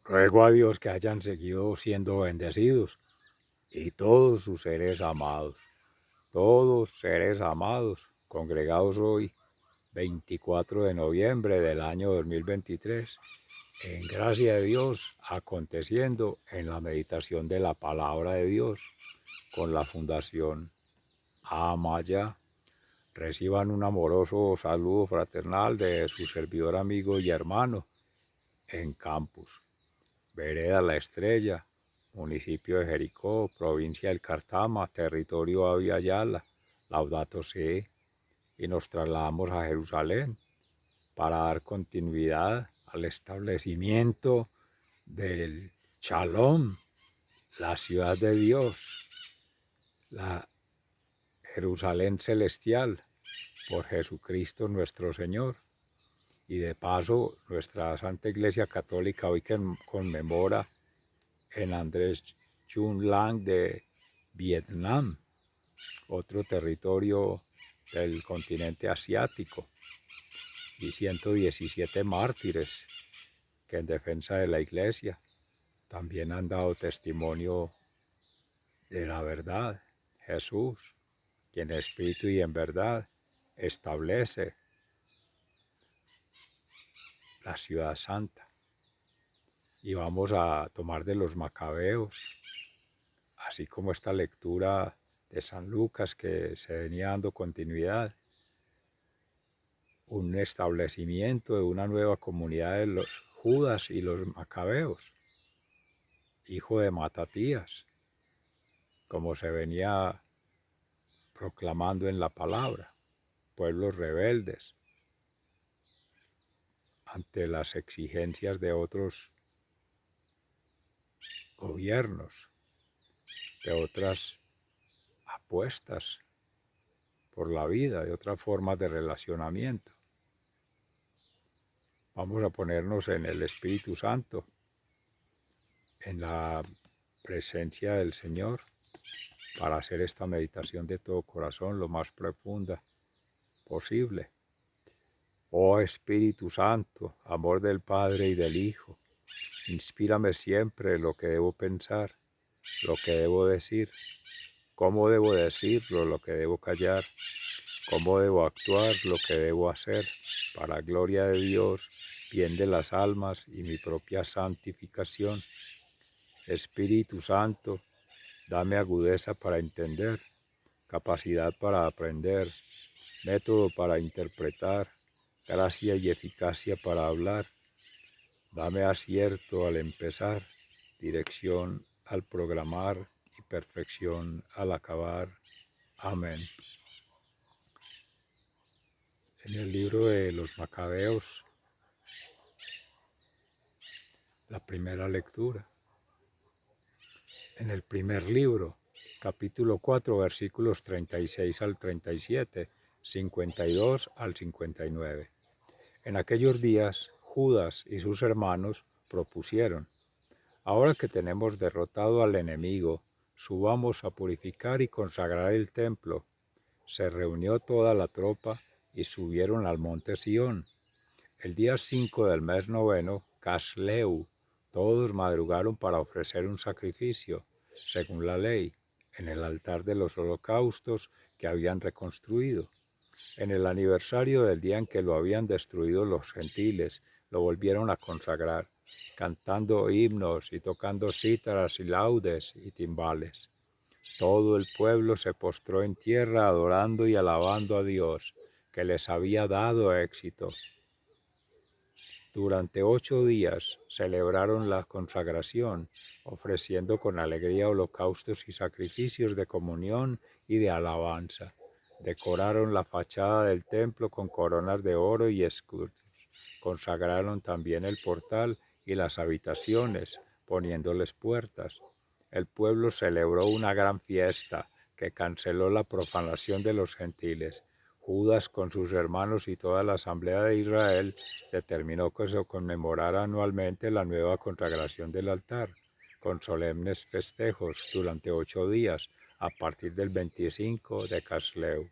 Ruego a Dios que hayan seguido siendo bendecidos y todos seres amados, congregados hoy, 24 de noviembre del año 2023, en gracia de Dios, aconteciendo en la meditación de la palabra de Dios con la Fundación Amaya. Reciban un amoroso saludo fraternal de su servidor amigo y hermano en Campus, Vereda La Estrella, municipio de Jericó, provincia del Cartama, territorio Abya Yala, Laudato Si, y nos trasladamos a Jerusalén para dar continuidad al establecimiento del Shalom, la ciudad de Dios, la Jerusalén celestial, por Jesucristo nuestro Señor. Y de paso, nuestra Santa Iglesia Católica hoy que conmemora en Andrés Chun Lang de Vietnam, otro territorio del continente asiático, y 117 mártires que en defensa de la Iglesia también han dado testimonio de la verdad. Jesús, quien en espíritu y en verdad establece la ciudad santa. Y vamos a tomar de los Macabeos, así como esta lectura de San Lucas que se venía dando continuidad, un establecimiento de una nueva comunidad de los Judas y los Macabeos, hijo de Matatías, como se venía proclamando en la palabra, pueblos rebeldes ante las exigencias de otros gobiernos, de otras apuestas por la vida, de otras formas de relacionamiento. Vamos a ponernos en el Espíritu Santo, en la presencia del Señor, para hacer esta meditación de todo corazón lo más profunda posible. Oh Espíritu Santo, amor del Padre y del Hijo, inspírame siempre lo que debo pensar, lo que debo decir, cómo debo decirlo, lo que debo callar, cómo debo actuar, lo que debo hacer, para gloria de Dios, bien de las almas y mi propia santificación. Espíritu Santo, dame agudeza para entender, capacidad para aprender, método para interpretar, gracia y eficacia para hablar. Dame acierto al empezar, dirección al programar y perfección al acabar. Amén. En el libro de los Macabeos, la primera lectura. En el primer libro, capítulo 4, versículos 36 al 37, 52 al 59. En aquellos días, Judas y sus hermanos propusieron: ahora que tenemos derrotado al enemigo, subamos a purificar y consagrar el templo. Se reunió toda la tropa y subieron al monte Sión. El día 5 del mes noveno, Casleu, todos madrugaron para ofrecer un sacrificio, según la ley, en el altar de los holocaustos que habían reconstruido. En el aniversario del día en que lo habían destruido los gentiles, lo volvieron a consagrar, cantando himnos y tocando cítaras y laudes y timbales. Todo el pueblo se postró en tierra adorando y alabando a Dios, que les había dado éxito. Durante 8 días celebraron la consagración, ofreciendo con alegría holocaustos y sacrificios de comunión y de alabanza. Decoraron la fachada del templo con coronas de oro y escudos. Consagraron también el portal y las habitaciones, poniéndoles puertas. El pueblo celebró una gran fiesta que canceló la profanación de los gentiles. Judas con sus hermanos y toda la asamblea de Israel determinó que se conmemorara anualmente la nueva consagración del altar, con solemnes festejos durante 8 días, a partir del 25 de Casleu.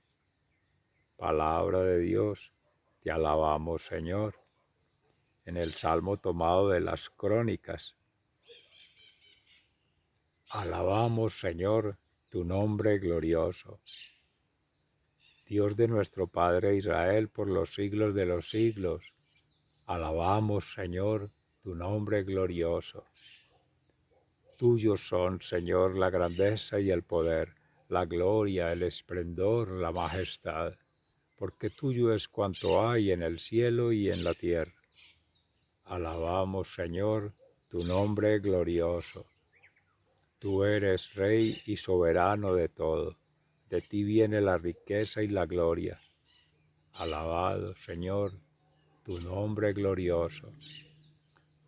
Palabra de Dios, te alabamos, Señor. En el Salmo tomado de las Crónicas, Alabamos, Señor, tu nombre glorioso. Dios de nuestro Padre Israel, por los siglos de los siglos. Alabamos, Señor, tu nombre glorioso. Tuyos son, Señor, la grandeza y el poder, la gloria, el esplendor, la majestad, porque tuyo es cuanto hay en el cielo y en la tierra. Alabamos, Señor, tu nombre glorioso. Tú eres Rey y soberano de todo. De ti viene la riqueza y la gloria. Alabado, Señor, tu nombre glorioso.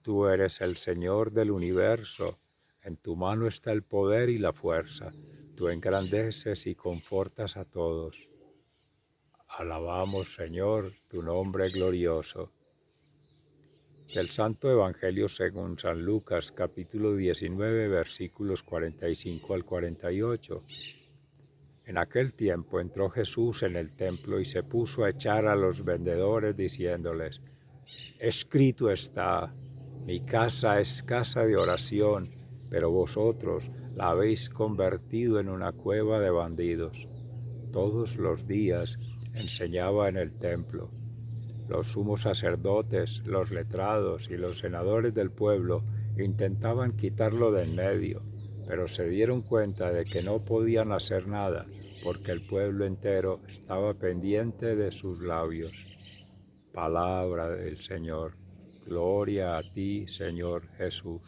Tú eres el Señor del universo. En tu mano está el poder y la fuerza. Tú engrandeces y confortas a todos. Alabamos, Señor, tu nombre glorioso. Del Santo Evangelio según San Lucas, capítulo 19, versículos 45 al 48. En aquel tiempo entró Jesús en el templo y se puso a echar a los vendedores diciéndoles: escrito está, mi casa es casa de oración, pero vosotros la habéis convertido en una cueva de bandidos. Todos los días enseñaba en el templo. Los sumos sacerdotes, los letrados y los senadores del pueblo intentaban quitarlo de en medio, pero se dieron cuenta de que no podían hacer nada, porque el pueblo entero estaba pendiente de sus labios. Palabra del Señor. Gloria a ti, Señor Jesús.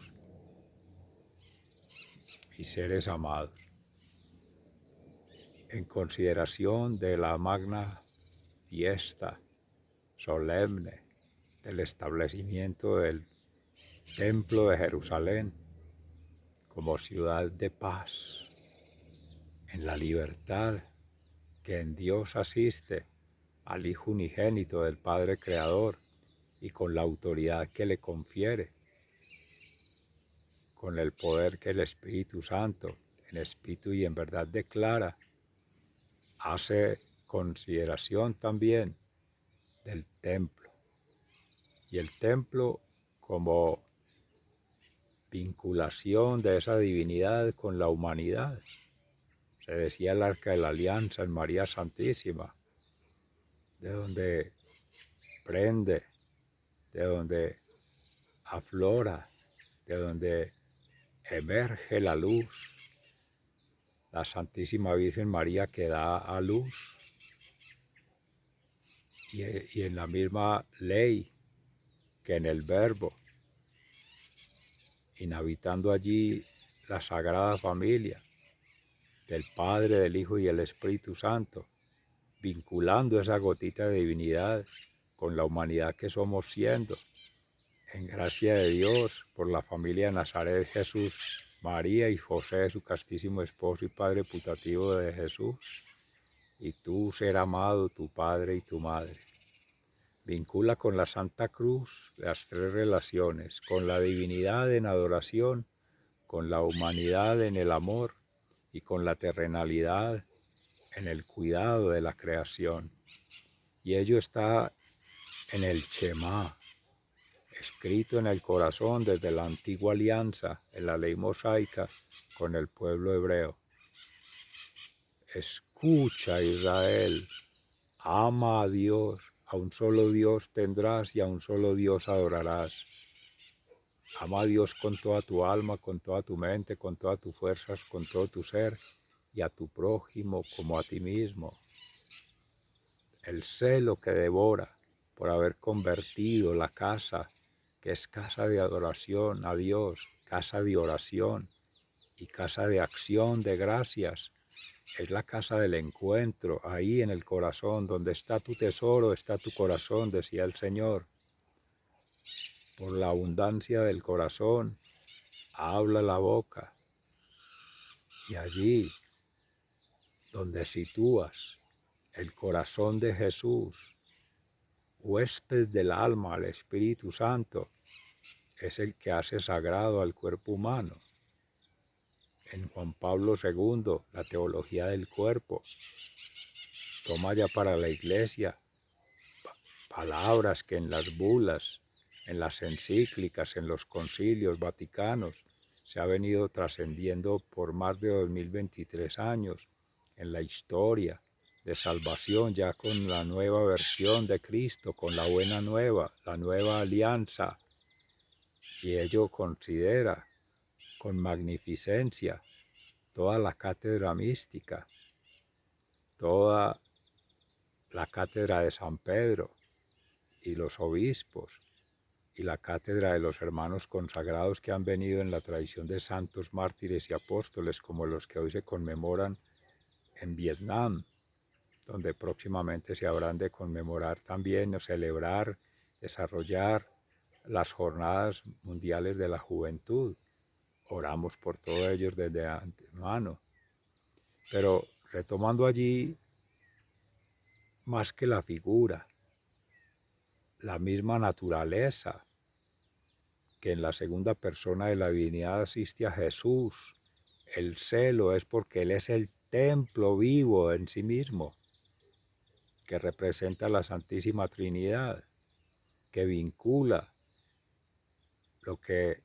Mis seres amados, en consideración de la magna fiesta solemne del establecimiento del Templo de Jerusalén como ciudad de paz, en la libertad que en Dios asiste al Hijo unigénito del Padre Creador y con la autoridad que le confiere, con el poder que el Espíritu Santo en espíritu y en verdad declara, hace consideración también del templo. Y el templo como vinculación de esa divinidad con la humanidad. Se decía el Arca de la Alianza en María Santísima, de donde prende, de donde aflora, de donde emerge la luz, la Santísima Virgen María que da a luz, y en la misma ley que en el Verbo, inhabitando allí la Sagrada Familia del Padre, del Hijo y el Espíritu Santo, vinculando esa gotita de divinidad con la humanidad que somos siendo, en gracia de Dios, por la familia de Nazaret, Jesús, María y José, su castísimo esposo y padre putativo de Jesús, y tú, ser amado, tu padre y tu madre. Vincula con la Santa Cruz las tres relaciones, con la divinidad en adoración, con la humanidad en el amor y con la terrenalidad en el cuidado de la creación. Y ello está en el Shema, escrito en el corazón desde la antigua alianza, en la ley mosaica con el pueblo hebreo. Escucha, Israel, ama a Dios, a un solo Dios tendrás y a un solo Dios adorarás. Ama a Dios con toda tu alma, con toda tu mente, con todas tus fuerzas, con todo tu ser, y a tu prójimo como a ti mismo. El celo que devora por haber convertido la casa, que es casa de adoración a Dios, casa de oración y casa de acción de gracias, es la casa del encuentro, ahí en el corazón, donde está tu tesoro, está tu corazón, decía el Señor. Por la abundancia del corazón, habla la boca. Y allí, donde sitúas el corazón de Jesús, huésped del alma, al Espíritu Santo, es el que hace sagrado al cuerpo humano. En Juan Pablo II, la teología del cuerpo, toma ya para la Iglesia palabras que en las bulas, en las encíclicas, en los concilios vaticanos, se ha venido trascendiendo por más de 2023 años en la historia de salvación, ya con la nueva versión de Cristo, con la buena nueva, la nueva alianza. Y ello considera con magnificencia toda la cátedra mística, toda la cátedra de San Pedro y los obispos, y la cátedra de los hermanos consagrados que han venido en la tradición de santos mártires y apóstoles, como los que hoy se conmemoran en Vietnam, donde próximamente se habrán de conmemorar también o celebrar, desarrollar las jornadas mundiales de la juventud. Oramos por todos ellos desde antemano. Pero retomando allí, más que la figura, la misma naturaleza, que en la segunda persona de la divinidad asiste a Jesús. El celo es porque Él es el templo vivo en sí mismo, que representa la Santísima Trinidad, que vincula lo que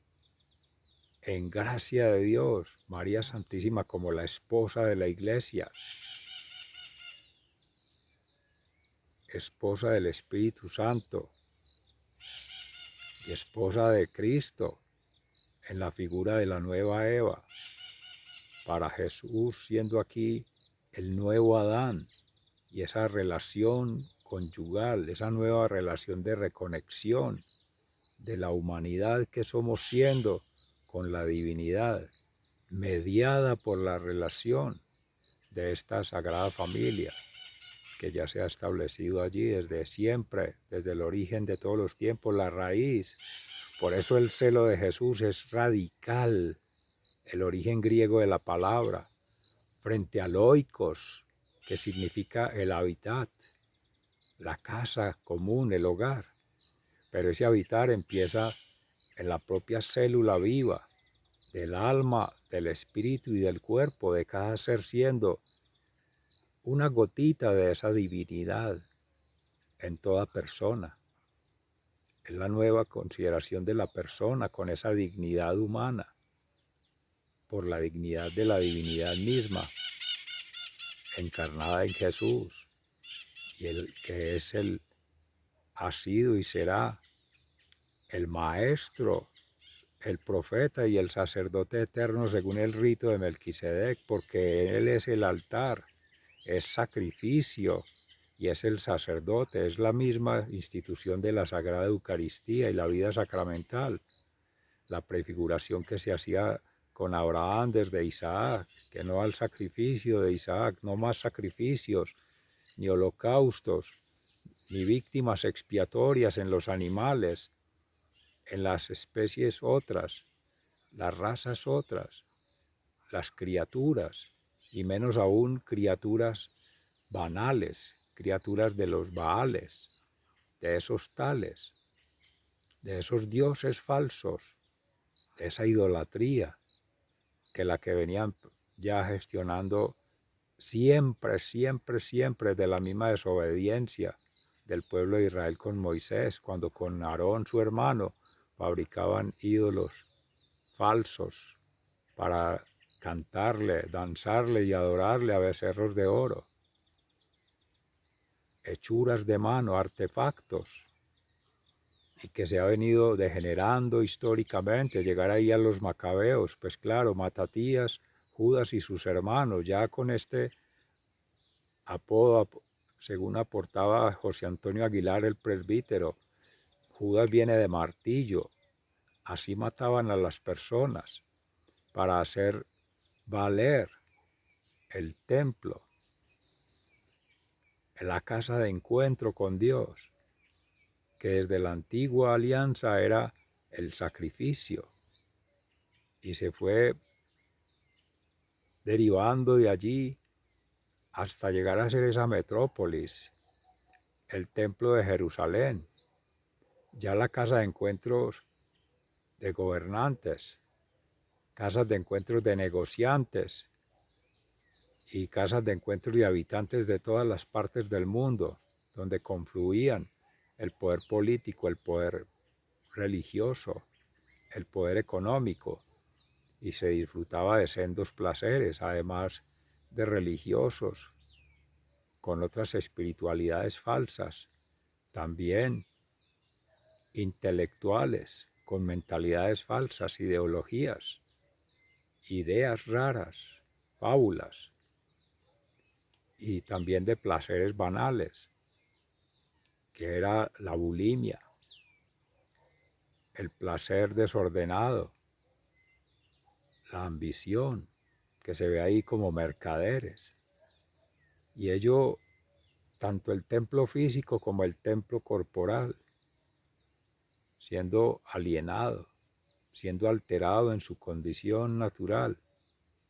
en gracia de Dios, María Santísima como la esposa de la Iglesia, esposa del Espíritu Santo y esposa de Cristo, en la figura de la nueva Eva, para Jesús siendo aquí el nuevo Adán, y esa relación conyugal, esa nueva relación de reconexión de la humanidad que somos siendo con la divinidad, mediada por la relación de esta sagrada familia que ya se ha establecido allí desde siempre, desde el origen de todos los tiempos, la raíz. Por eso el celo de Jesús es radical, el origen griego de la palabra, frente al oikos, que significa el hábitat, la casa común, el hogar. Pero ese habitar empieza en la propia célula viva del alma, del espíritu y del cuerpo de cada ser, siendo una gotita de esa divinidad en toda persona. Es la nueva consideración de la persona con esa dignidad humana, por la dignidad de la divinidad misma, encarnada en Jesús, y el que es ha sido y será el maestro, el profeta y el sacerdote eterno según el rito de Melquisedec, porque Él es el altar, es sacrificio y es el sacerdote, es la misma institución de la Sagrada Eucaristía y la vida sacramental, la prefiguración que se hacía con Abraham desde Isaac, que no al sacrificio de Isaac, no más sacrificios, ni holocaustos, ni víctimas expiatorias en los animales, en las especies otras, las razas otras, las criaturas, y menos aún criaturas banales, criaturas de los Baales, de esos tales, de esos dioses falsos, de esa idolatría, que la que venían ya gestionando siempre, siempre, siempre de la misma desobediencia del pueblo de Israel con Moisés, cuando con Aarón su hermano fabricaban ídolos falsos para cantarle, danzarle y adorarle a becerros de oro, hechuras de mano, artefactos, y que se ha venido degenerando históricamente, llegar ahí a los macabeos, pues claro, Matatías, Judas y sus hermanos, ya con este apodo, según aportaba José Antonio Aguilar el presbítero, Judas viene de martillo, así mataban a las personas para hacer valer el templo, la casa de encuentro con Dios, que desde la antigua alianza era el sacrificio, y se fue derivando de allí hasta llegar a ser esa metrópolis, el templo de Jerusalén, ya la casa de encuentros de gobernantes, casas de encuentros de negociantes y casas de encuentros de habitantes de todas las partes del mundo, donde confluían el poder político, el poder religioso, el poder económico, y se disfrutaba de sendos placeres, además de religiosos, con otras espiritualidades falsas, también intelectuales, con mentalidades falsas, ideologías, ideas raras, fábulas, y también de placeres banales, que era la bulimia, el placer desordenado, la ambición, que se ve ahí como mercaderes. Y ello, tanto el templo físico como el templo corporal, siendo alienado, siendo alterado en su condición natural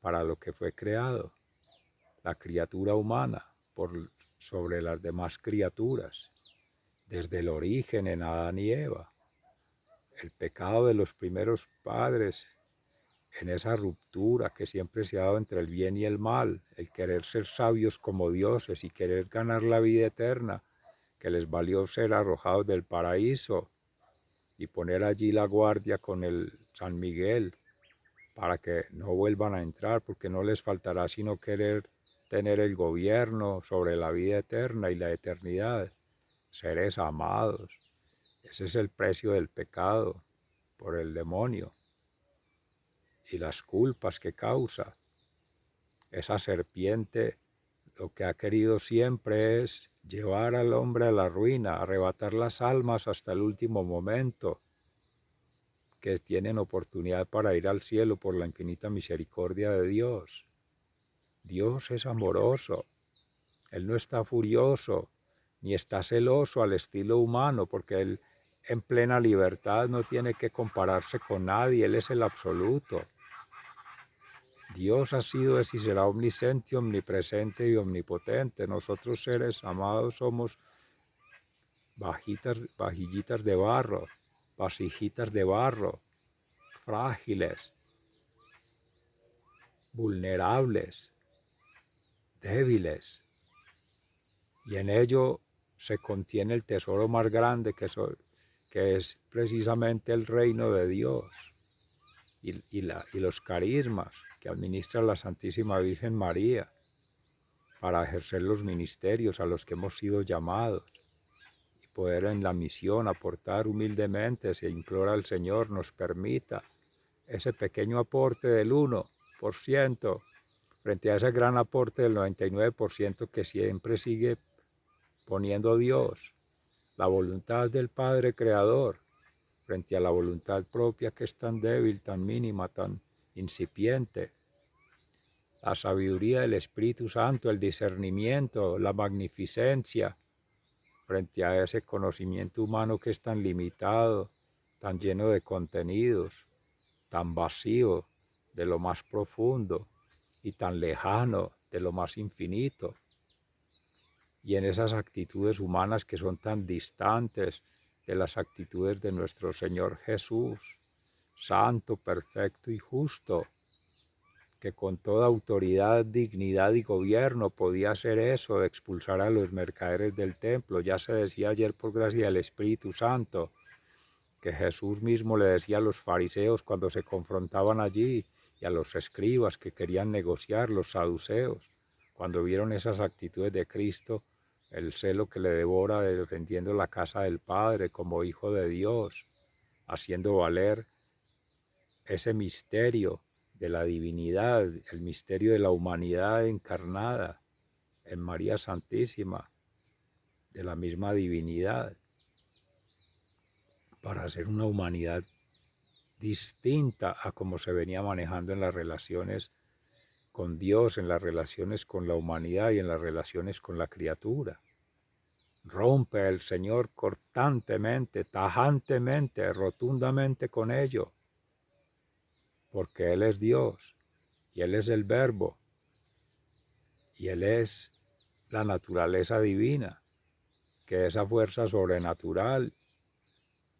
para lo que fue creado, la criatura humana por sobre las demás criaturas, desde el origen en Adán y Eva, el pecado de los primeros padres, en esa ruptura que siempre se ha dado entre el bien y el mal, el querer ser sabios como dioses y querer ganar la vida eterna, que les valió ser arrojados del paraíso y poner allí la guardia con el San Miguel para que no vuelvan a entrar, porque no les faltará sino querer tener el gobierno sobre la vida eterna y la eternidad, seres amados. Ese es el precio del pecado por el demonio y las culpas que causa. Esa serpiente lo que ha querido siempre es llevar al hombre a la ruina, arrebatar las almas hasta el último momento, que tienen oportunidad para ir al cielo por la infinita misericordia de Dios. Dios es amoroso, Él no está furioso, ni está celoso al estilo humano, porque Él en plena libertad no tiene que compararse con nadie, Él es el absoluto. Dios ha sido, es y será omnisciente, omnipresente y omnipotente. Nosotros seres amados somos vajillitas de barro, vasijitas de barro, frágiles, vulnerables, débiles. Y en ello se contiene el tesoro más grande que es precisamente el reino de Dios y los carismas que administra la Santísima Virgen María para ejercer los ministerios a los que hemos sido llamados y poder en la misión aportar humildemente. Se implora al Señor nos permita ese pequeño aporte del 1% frente a ese gran aporte del 99% que siempre sigue poniendo Dios, la voluntad del Padre Creador, frente a la voluntad propia que es tan débil, tan mínima, tan incipiente, la sabiduría del Espíritu Santo, el discernimiento, la magnificencia, frente a ese conocimiento humano que es tan limitado, tan lleno de contenidos, tan vacío de lo más profundo y tan lejano de lo más infinito. Y en esas actitudes humanas que son tan distantes de las actitudes de nuestro Señor Jesús, santo, perfecto y justo, que con toda autoridad, dignidad y gobierno podía hacer eso, de expulsar a los mercaderes del templo. Ya se decía ayer por gracia del Espíritu Santo, que Jesús mismo le decía a los fariseos cuando se confrontaban allí, y a los escribas que querían negociar, los saduceos, cuando vieron esas actitudes de Cristo, el celo que le devora defendiendo la casa del Padre como Hijo de Dios, haciendo valer ese misterio de la divinidad, el misterio de la humanidad encarnada en María Santísima, de la misma divinidad, para hacer una humanidad distinta a como se venía manejando en las relaciones con Dios, en las relaciones con la humanidad y en las relaciones con la criatura. Rompe el Señor cortantemente, tajantemente, rotundamente con ello, porque Él es Dios y Él es el Verbo y Él es la naturaleza divina, que esa fuerza sobrenatural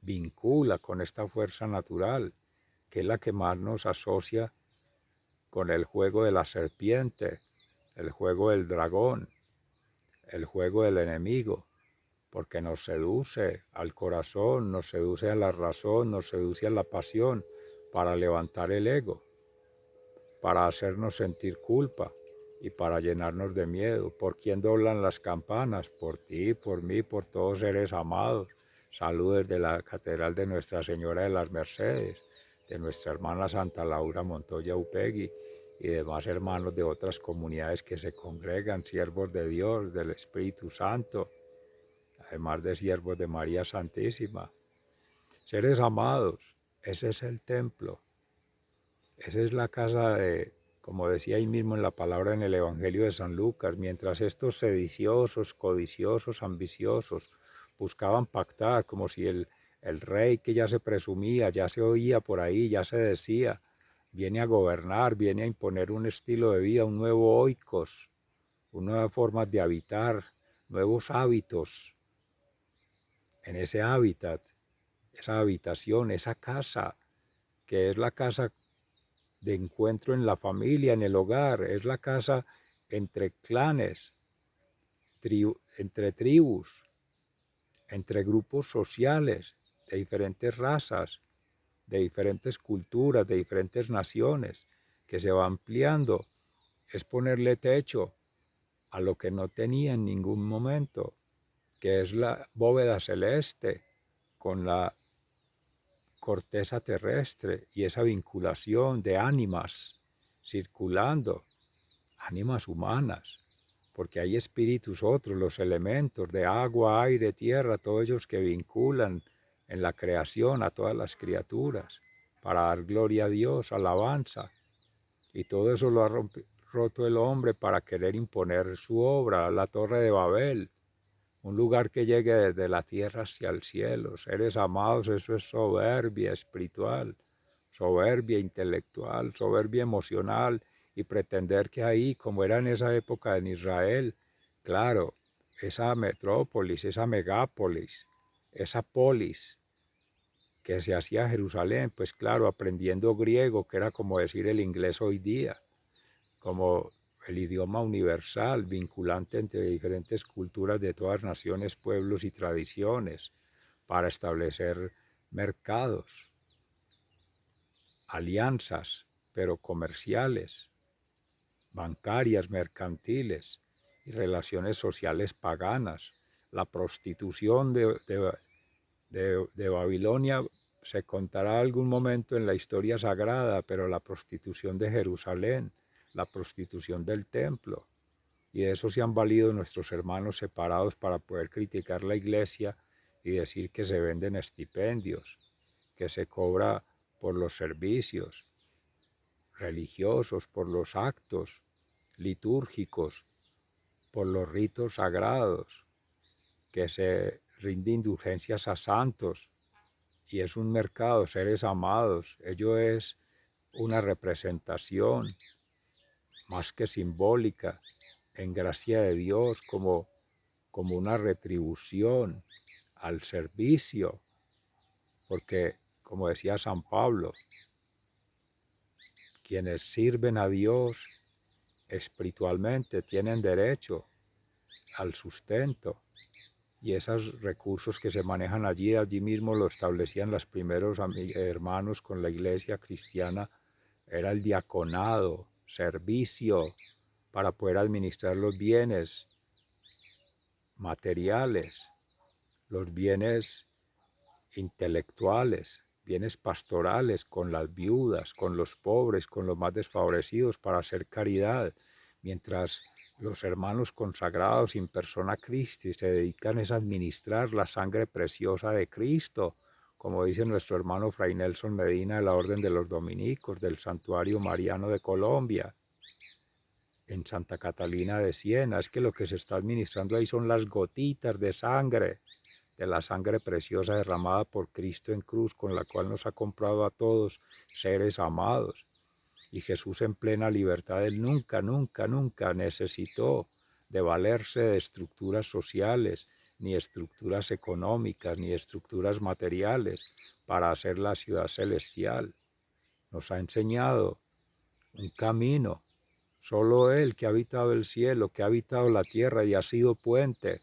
vincula con esta fuerza natural, que es la que más nos asocia con el juego de la serpiente, el juego del dragón, el juego del enemigo, porque nos seduce al corazón, nos seduce a la razón, nos seduce a la pasión para levantar el ego. para hacernos sentir culpa y para llenarnos de miedo. ¿Por quién doblan las campanas? Por ti, por mí, por todos seres amados. Saludos de la Catedral de Nuestra Señora de las Mercedes, de nuestra hermana Santa Laura Montoya Upegui y demás hermanos de otras comunidades que se congregan, siervos de Dios, del Espíritu Santo, además de siervos de María Santísima. Seres amados, ese es el templo, esa es la casa de, como decía ahí mismo en la palabra en el Evangelio de San Lucas, mientras estos sediciosos, codiciosos, ambiciosos, buscaban pactar, como si el rey que ya se presumía, ya se oía por ahí, ya se decía, viene a gobernar, viene a imponer un estilo de vida, un nuevo oikos, una nueva forma de habitar, nuevos hábitos en ese hábitat, esa habitación, esa casa, que es la casa de encuentro en la familia, en el hogar, es la casa entre clanes, entre tribus, entre grupos sociales de diferentes razas, de diferentes culturas, de diferentes naciones, que se va ampliando. Es ponerle techo a lo que no tenía en ningún momento, que es la bóveda celeste con la corteza terrestre y esa vinculación de ánimas circulando, ánimas humanas, porque hay espíritus otros, los elementos de agua, aire, tierra, todos ellos que vinculan en la creación a todas las criaturas para dar gloria a Dios, alabanza. Y todo eso lo ha roto el hombre para querer imponer su obra, la Torre de Babel, un lugar que llegue desde la tierra hacia el cielo. Seres amados, eso es soberbia espiritual, soberbia intelectual, soberbia emocional, y pretender que ahí, como era en esa época en Israel, claro, esa metrópolis, esa megápolis, esa polis que se hacía Jerusalén, pues claro, aprendiendo griego, que era como decir el inglés hoy día, como el idioma universal, vinculante entre diferentes culturas de todas naciones, pueblos y tradiciones, para establecer mercados, alianzas, pero comerciales, bancarias, mercantiles y relaciones sociales paganas. La prostitución de Babilonia se contará algún momento en la historia sagrada, pero la prostitución de Jerusalén, la prostitución del templo, y de eso se han valido nuestros hermanos separados para poder criticar la iglesia y decir que se venden estipendios, que se cobra por los servicios religiosos, por los actos litúrgicos, por los ritos sagrados, que se rinde indulgencias a santos, y es un mercado, seres amados. Ello es una representación más que simbólica, en gracia de Dios, como una retribución al servicio, porque, como decía San Pablo, quienes sirven a Dios espiritualmente tienen derecho al sustento, y esos recursos que se manejan allí mismo lo establecían los primeros hermanos con la iglesia cristiana, era el diaconado, servicio, para poder administrar los bienes materiales, los bienes intelectuales, bienes pastorales, con las viudas, con los pobres, con los más desfavorecidos, para hacer caridad, mientras los hermanos consagrados in persona Christi se dedican a administrar la sangre preciosa de Cristo, como dice nuestro hermano Fray Nelson Medina de la Orden de los Dominicos del Santuario Mariano de Colombia, en Santa Catalina de Siena. Es que lo que se está administrando ahí son las gotitas de sangre, de la sangre preciosa derramada por Cristo en cruz, con la cual nos ha comprado a todos, seres amados. Y Jesús, en plena libertad, él nunca, nunca, nunca necesitó de valerse de estructuras sociales, ni estructuras económicas, ni estructuras materiales para hacer la ciudad celestial. Nos ha enseñado un camino. Solo Él, que ha habitado el cielo, que ha habitado la tierra y ha sido puente,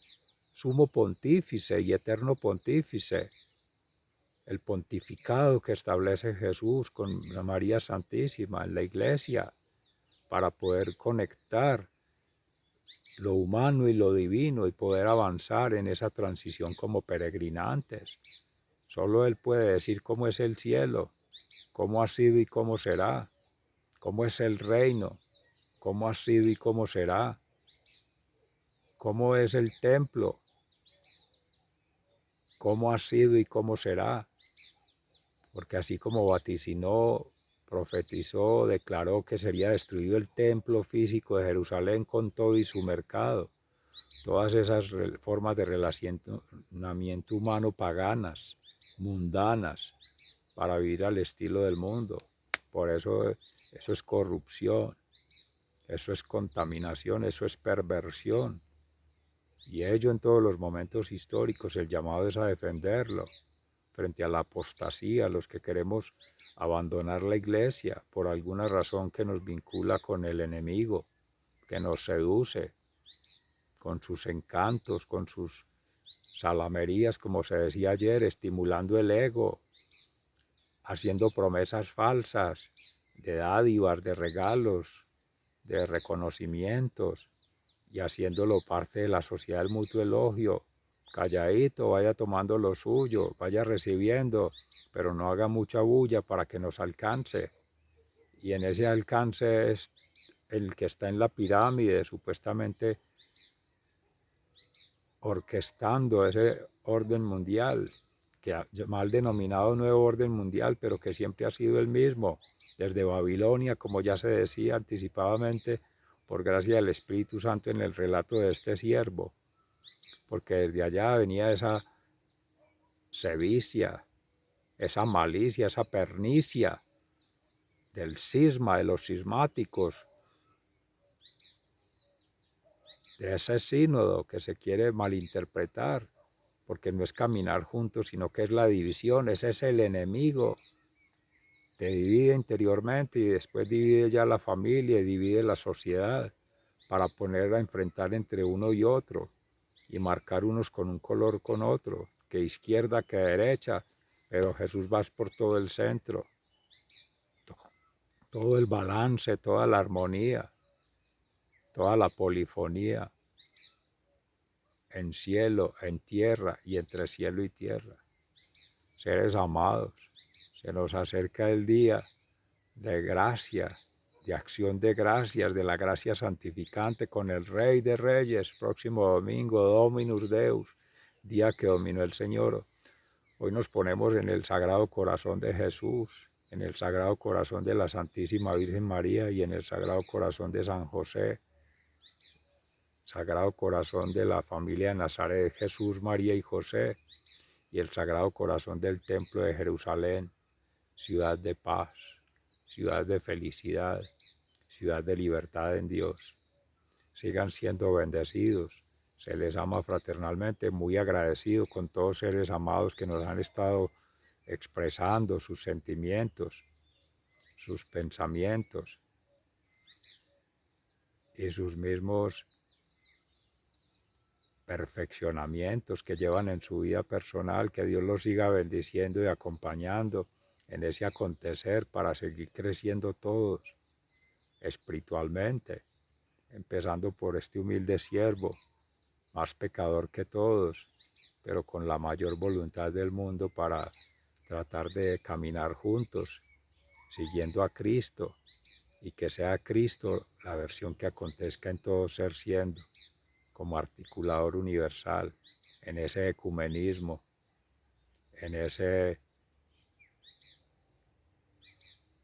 sumo pontífice y eterno pontífice, el pontificado que establece Jesús con la María Santísima en la iglesia, para poder conectar lo humano y lo divino y poder avanzar en esa transición como peregrinantes. Solo Él puede decir cómo es el cielo, cómo ha sido y cómo será, cómo es el reino, cómo ha sido y cómo será, cómo es el templo, cómo ha sido y cómo será. Porque así como vaticinó, profetizó, declaró que sería destruido el templo físico de Jerusalén con todo y su mercado, todas esas formas de relacionamiento humano paganas, mundanas, para vivir al estilo del mundo. Por eso es corrupción, eso es contaminación, eso es perversión. Y ello en todos los momentos históricos, el llamado es a defenderlo frente a la apostasía, los que queremos abandonar la iglesia por alguna razón que nos vincula con el enemigo, que nos seduce con sus encantos, con sus salamerías, como se decía ayer, estimulando el ego, haciendo promesas falsas de dádivas, de regalos, de reconocimientos y haciéndolo parte de la sociedad del mutuo elogio. Calladito, vaya tomando lo suyo, vaya recibiendo, pero no haga mucha bulla para que nos alcance. Y en ese alcance es el que está en la pirámide, supuestamente orquestando ese orden mundial, que mal denominado nuevo orden mundial, pero que siempre ha sido el mismo, desde Babilonia, como ya se decía anticipadamente, por gracia del Espíritu Santo en el relato de este siervo, porque desde allá venía esa sevicia, esa malicia, esa pernicia del cisma, de los cismáticos, de ese sínodo que se quiere malinterpretar, porque no es caminar juntos, sino que es la división, ese es el enemigo. Te divide interiormente y después divide ya la familia y divide la sociedad para poner a enfrentar entre uno y otro y marcar unos con un color con otro, que izquierda, que derecha, pero Jesús va por todo el centro, todo el balance, toda la armonía, toda la polifonía, en cielo, en tierra y entre cielo y tierra. Seres amados, se nos acerca el día de gracia, de acción de gracias, de la gracia santificante con el Rey de Reyes, próximo domingo, Dominus Deus, día que dominó el Señor. Hoy nos ponemos en el Sagrado Corazón de Jesús, en el Sagrado Corazón de la Santísima Virgen María y en el Sagrado Corazón de San José, Sagrado Corazón de la familia de Nazaret, Jesús, María y José, y el Sagrado Corazón del Templo de Jerusalén, ciudad de paz, ciudad de felicidad, ciudad de libertad en Dios. Sigan siendo bendecidos. Se les ama fraternalmente, muy agradecido con todos seres amados que nos han estado expresando sus sentimientos, sus pensamientos y sus mismos perfeccionamientos que llevan en su vida personal. Que Dios los siga bendiciendo y acompañando en ese acontecer para seguir creciendo todos espiritualmente, empezando por este humilde siervo, más pecador que todos, pero con la mayor voluntad del mundo para tratar de caminar juntos, siguiendo a Cristo, y que sea Cristo la versión que acontezca en todo ser siendo, como articulador universal, en ese ecumenismo, en ese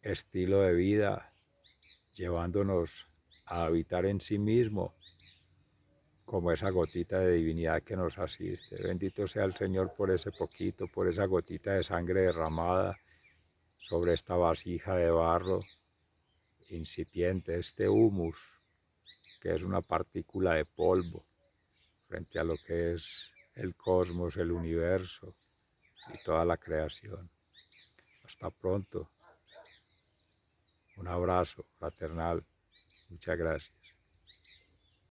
estilo de vida, llevándonos a habitar en sí mismo, como esa gotita de divinidad que nos asiste. Bendito sea el Señor por ese poquito, por esa gotita de sangre derramada sobre esta vasija de barro incipiente, este humus, que es una partícula de polvo frente a lo que es el cosmos, el universo y toda la creación. Hasta pronto. Un abrazo fraternal. Muchas gracias.